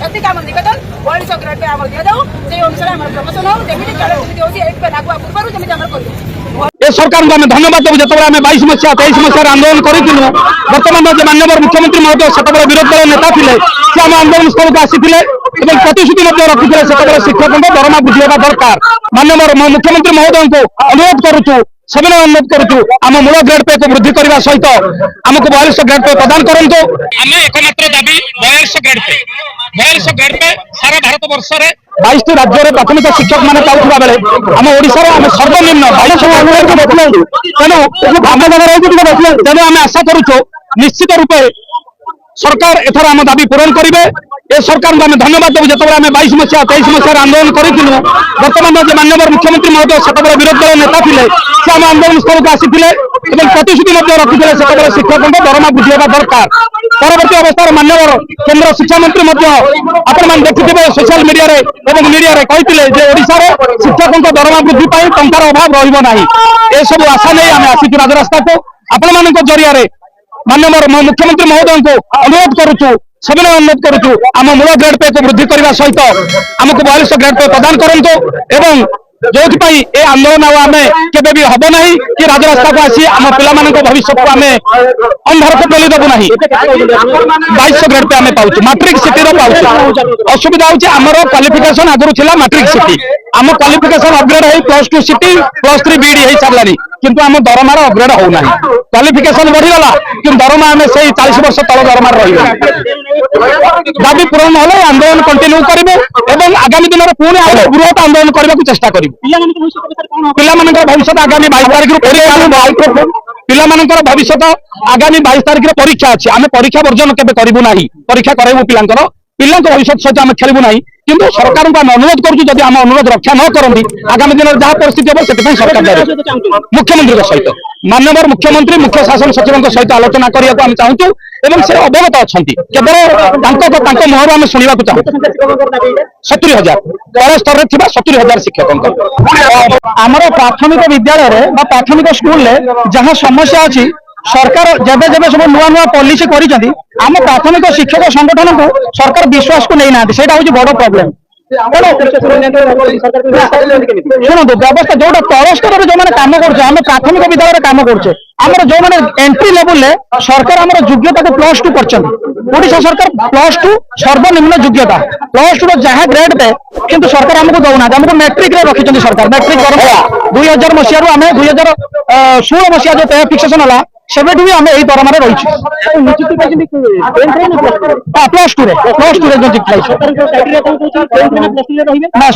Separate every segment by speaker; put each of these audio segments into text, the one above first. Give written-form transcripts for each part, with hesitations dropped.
Speaker 1: एतिक आम नवेदन 42 grade pay आम दिया जाऊ से अनुसार आम प्रमोशन हो जमी कैलेंडर होती है लागू पूर्व जमी आम कर
Speaker 2: ए सरकार को आम धन्यवाद देव जो आम 22 मसीहा 23 मसीह आंदोलन करूँ बर्तमान जो माननीय मुख्यमंत्री महोदय से विरोधी दल नेता थे से आम आंदोलन स्थल को आसी प्रतिश्रुति रखी से शिक्षकों दरमा वृद्धि होगा दरकार माननीय मुख्यमंत्री महोदय को अनुरोध करुचु सबने अनुरोध करुचु आम मूल ग्रेड पे वृद्धि करने सहित आमको 42 ग्रेड पे प्रदान करूँ आम एकमात्र दाबी 42 ग्रेड पे सारा भारत वर्ष में 22 राज्य में प्राथमिक शिक्षक मैंने पाऊा बेले आम ओडिशा आम सर्वनिम्न 22 तेणु आम आशा करुचु निश्चित रूपे सरकार एथर आम दाबी पूरण करेंगे ए सरकार को आम धन्यवाद देव जो आम 22 मसीहा 23 मसीह आंदोलन करूँ बर्तमान जो माननीय मुख्यमंत्री महोदय से विरोधी दल नेता थे से आम आंदोलन स्थल को आसी प्रतिश्रुति रखी से शिक्षकों दरमा वृद्धि होगा दरकार परवर्ती अवस्था माननीय केंद्र शिक्षा मंत्री आपण देखिए सोशल मीडिया कहते ओडिशा शिक्षकों दरमा वृद्धि टंकार अभाव रहा यह सब आशा नहीं आम आसी राजरास्ता को आपण मान जरिया माननीय मुख्यमंत्री महोदय को अनुरोध करुचु सबने अनुरोध करुचु आम मूल ग्रेड पे वृद्धि करने सहित आमको 42 ग्रेड पे प्रदान करूँ एवं जो ए आंदोलन आम केबे भी हम ना कि राजरास्ता को आसी आम पिला भविष्य को आम अंधार को पेली देवु ना 22 ग्रेड पे आम पाऊँ मैट्रिक सिटी पाऊँ असुविधा होची आमर क्वालिफिकेशन आगुरी थिला मैट्रिक सिटी आम क्वालिफिकेशन अपग्रेड है +2 सिटी +3 बीडी हो सारानी किंतु आम दरमार अपग्रेड होना क्वालिफिकेशन बढ़ीगला कि दरमा आम से 40 वर्ष तल दरमार रही दाबी पूरण ना आंदोलन कंटिन्यू करेंगे और आगामी दिन में पुणी बृहत आंदोलन करने को चेष्टा करेंगे पिला भविष्य आगामी 22 तारीख पिला भविष्य आगामी 22 तारीख परीक्षा अच्छी आम परीक्षा वर्जन केबे करूँ ना परीक्षा कराइबू पिला भविष्य सहित आम खेलू ना किंतु सरकार को आम अनुरोध करुँ आम अनुरोध रक्षा न करती आगामी दिन में जहाँ परिस्थिति हम से सरकार मुख्यमंत्री सहित माननीय मुख्यमंत्री मुख्य शासन सचिव सहित आलोचना करने को आम चाहूँ एवं से अवगत अच्छा केवल मुहर आम शुणा चाहूँ 70,000 तल स्तर में 70,000 शिक्षक आमर प्राथमिक विद्यालय प्राथमिक स्कूल जहाँ समस्या अच्छी सरकार जब जब सब नुआ नुआ पॉलिसी करी आम प्राथमिक शिक्षक संगठन को सरकार विश्वास को नहीं ना हूँ बड़ प्रोब्लेम शुणु व्यवस्था जो तल स्तर में जो मैंने कम कर प्राथमिक विद्यालय कम कर जो मैंने एंट्री लेवल सरकार आम योग्यता को +2 कर सरकार +2 सर्वनिम्न योग्यता +2 जहाँ ग्रेड पे किंतु सरकार आमको दौना आमको मैट्रिक रखी सरकार मैट्रिक 2000 मसीह आम 2016 मसीहा जो पे फिक्सेशन है सेबे भी आम यही दरमार रही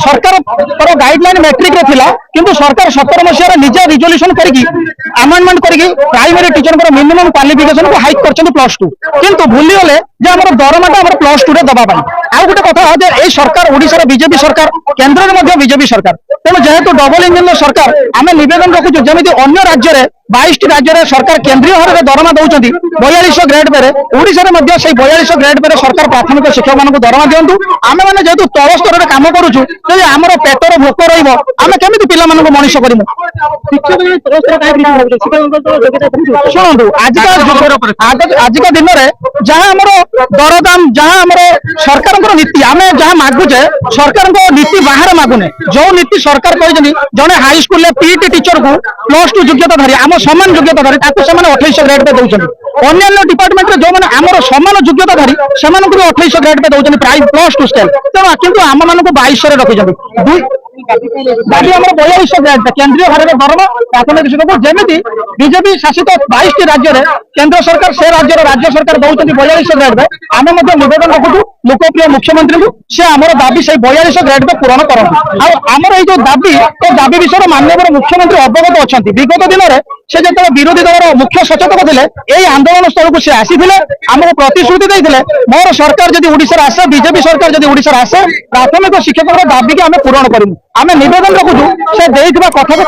Speaker 2: सरकार गाइडलाइन मैट्रिक किंतु सरकार 17 मसीह निजे रिजोल्यूशन करके आमेंडमेंट करके प्राइमरी टीचर मिनिमम क्वालिफिकेशन को हाइक कर +2 किंतु भूलीगले दरमाटा +2 दबाई आउ गोटे कथा ये सरकार ओडिशा बीजेपी सरकार केंद्र में बीजेपी सरकार तेणु जेहेतु डबल इंजिन सरकार आम नवेदन रखुचु जमी अन्य राज्य में 22 राज्य में सरकार केंद्रीय हार में दरमा दौरान 42 ग्रेड पे ओडिशा में 42 ग्रेड पे सरकार प्राथमिक शिक्षक मान दरमा दिंतु आम मैंने जेहेतु तल स्तर में कम करुचु आम पेटर भोक रमें केमी पिला मनीष करूँ शुणु आजिका दिन में जहाँ आम दरदाम जहाँ आम सरकार नीति आम जहाँ मागुचे सरकार नीति बाहर मागुने जो नीति सरकार जड़े हाईस्कल पीटी टीचर को +2 योग्यता धारी आम समान योग्यता धारी 28 ग्रेड पे दौरान अन्य डिपार्टमेंट जो मैंने आम समान योग्यता धारी से 28 ग्रेड पे दौरान प्राय +2 स्केल तेणु किंतु आम मान 22 रखी दाबी आम 42 ग्रेड केंद्रीय हार में दरमा प्राथमिक शिक्षक जमी बीजेपी शासित 22 राज्य में केंद्र सरकार से राज्य सरकार दौरान 42 ग्रेड पे आम नवेदन रखुचु लोकप्रिय मुख्यमंत्री को से आम दाबी से 42 ग्रेड पे पूरण करते आमर ये दाबी विषय माननीय मुख्यमंत्री अवगत अच्छा विगत दिन में से जो विरोधी दल मुख्य सचेतक थे यही आंदोलन स्थल को आसी आमको प्रतिश्रुति देते मोर सरकार जब ओडिशा आसे बीजेपी सरकार जब ओडिशा आसे प्राथमिक शिक्षक दाबी की आम पूरण करूँ आम नवेदन रखुचु से देइथिबा कथा को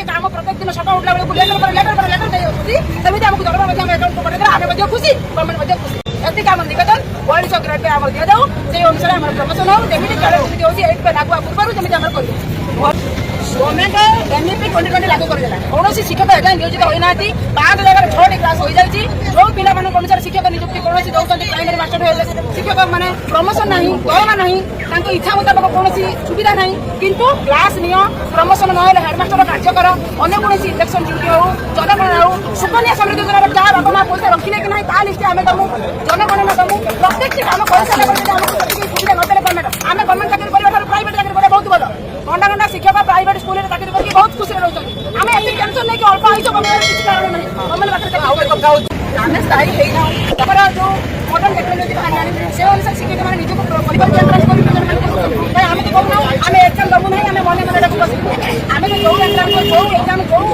Speaker 2: काम प्रत्येक दिन सकाल उठला बेलू लेटर खुशी गवर्नमेंट खुशी
Speaker 1: ଏତିକି ଆମର ନିବେଦନ 4200 ଗ୍ରେଡ୍ ପେ ଆମର ଦିଆଯାଉ ସେଇ ଅନୁସାରେ ଆମର ପ୍ରମୋସନ ହଉ ଯେମିତି କାଳେ ଯେମିତି ହେଉଛି 8 ପେ ଲାଗୁ ପୂର୍ବରୁ ଯେମିତି ଆମର କରିବୁ ଗଭର୍ଣ୍ଣମେଣ୍ଟ ଏମ୍ଇପି 2020 ଲାଗୁ କରିଦେଲା କୌଣସି ଶିକ୍ଷକ ଏଯାଏଁ ନିୟୋଜିତ ହୋଇନାହାନ୍ତି 5 ଜାଗାରେ 6ଟି କ୍ଲାସ୍ ହୋଇଯାଇଛି ଯେଉଁ ପିଲାମାନଙ୍କ ଅନୁସାରେ ଶିକ୍ଷକ ନିଯୁକ୍ତି କୌଣସି ଦେଉଛନ୍ତି ପ୍ରାଇମେରୀ ମାଷ୍ଟର ହେଲେ ଶିକ୍ଷକ ମାନେ ପ୍ରମୋସନ ନାହିଁ ଦରମା ନାହିଁ ତାଙ୍କ ଇଚ୍ଛା ମୁତାବକ କୌଣସି ସୁବିଧା ନାହିଁ କିନ୍ତୁ କ୍ଲାସ୍ ନିଅ ପ୍ରମୋସନ ନହେଲେ ହେଡମାଷ୍ଟର କାର୍ଯ୍ୟ କର ଅନ୍ୟ କୌଣସି ଇଲେକ୍ସନ ଡ୍ୟୁଟି ହଉ ଜନଗଣନା ହଉ ସୁକନ୍ୟା ସମୃଦ୍ଧି ଯୋଜନାରେ ଯାହା ବାପା ମା ପଇସା ରଖିଲେ କି ନାହିଁ ତା ଲିଷ୍ଟ ଆମେ ଦେବୁ ଜନଗଣନା ଦେବୁ ପ୍ରତ୍ୟେକଟି କାମ କରିସାରିଲା ପରେ ଯଦି ଆମକୁ ସେତିକି ସୁବିଧା ନଦେଲେ ଗଭର୍ଣ୍ଣମେଣ୍ଟ ଆମେ ଗଭର୍ଣ୍ଣମେଣ୍ଟ ଚାକିରି କରିବା ଠାରୁ ପ୍ରାଇଭେଟ ଚାକିରି କରିବା ବହୁତ ଭଲ ଘଣ୍ଟା ଘଣ୍ଟା ଶିକ୍ଷକ ପ୍ରାଇଭେଟ ସ୍କୁଲରେ ଚାକିରି କରିକି ବହୁତ ଖୁସିରେ ରହୁଛନ୍ତି ଆମେ ଏତିକି ଟେନସନ ନେଇକି ଅଳ୍ପ ଆଇଛ ଗଭର୍ଣ୍ଣମେଣ୍ଟ କିଛି କାରଣ ନାହିଁ ଗଭର୍ଣ୍ଣମେଣ୍ଟ ପାଖରେ ଆଉ ଗୋଟେ କଥା ହଉଛି ଆମେ ସ୍ଥାୟୀ ହେଇନାହୁଁ ତାଙ୍କର ଯୋଉ ମଡର୍ନ ଟେକ୍ନୋଲୋଜି ବାହାରିଲାଣି ସେ ଅନୁସାରେ ଶିକ୍ଷକମାନେ ନିଜକୁ ପରିବାର ଏଣ୍ଟ୍ରାନ୍ସ କରି ଭାଇ ଆମେ ତ କହୁନାହୁଁ ଆମେ ଏକ୍ଜାମ ଦେବୁ ନାହିଁ ଆମେ ମନେ ମନେ ଡାକୁ ବସିବୁ ଆମେ ତ ଯୋଉ ଏକ୍ଜାମ ଯୋଉ ଏକ୍ଜାମ ଯୋଉ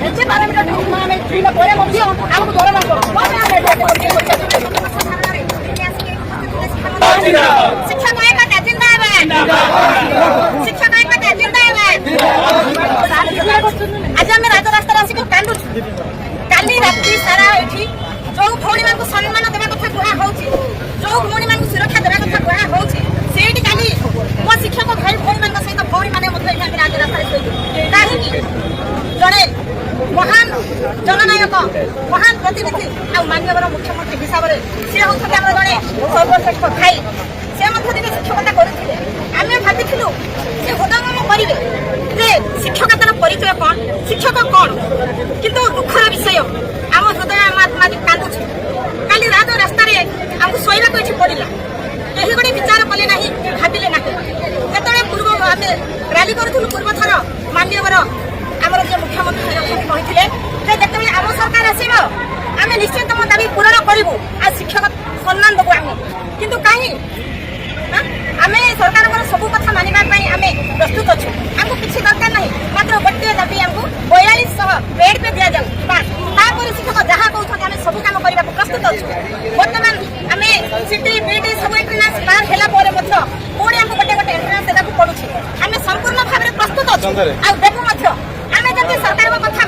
Speaker 1: ଏତେ ପାରାମିଟର ଆମେ ଛୁଇଁଲା ପରେ ମଧ୍ୟ ଆମକୁ ଦରମା କରୁ
Speaker 3: शिक्षक एकता जिंदाबाद शिक्षक एकता जिंदाबाद आज आम राज रास्ता आसिक कांदुँ काली राति सारा एठी जो भौणी मान सम्मान देवा कथा कह जो भौणी मान सुरक्षा देवा कथा कह सेठी काली मो शिक्षक भाई भौणी मान सहित भौणी मैंने राज रास्ता कहीं जड़े महान जननायक महान प्रतिनिधि आ मान्यवर मुख्यमंत्री हिसाब से सी हूँ आम जड़े सर्वश्रेष्ठ भाई से शिक्षकता करुले आम भाभी से हृदयंगम करेंगे जे शिक्षकतार परिचय कौन शिक्षक कौन किंतु दुखर विषय आम हृदय आज कांदुचे काली राज रास्त आमको शोक पड़ा कहीं गोटे विचार कले ना भाविले ना जो पूर्व आम रैली करूँ पूर्व थर मान्यवर आमर जो मुख्यमंत्री कहते जिते आम सरकार आसब आम निश्चित तुम दाबी पूरण करूँ आ शिक्षक सम्मान देवु आम किंतु कहीं आम सरकार सब कथा मानवाई आम प्रस्तुत अच्छु आमको किसी दरकार ना मात्र गोटे दाबी आमको 4200 बेड पे दि जाऊ तापर शिक्षक जहाँ कहते आम सब कम करने को प्रस्तुत अच्छु बर्तमान आम सीटी बीटी सब एंट्रांस बाहर है पुणी आमको गोटे गोटे एंट्रांस देवाक पड़ुछि आम संपूर्ण भाव में प्रस्तुत अच्छु आ देखु आम जब सरकार कथा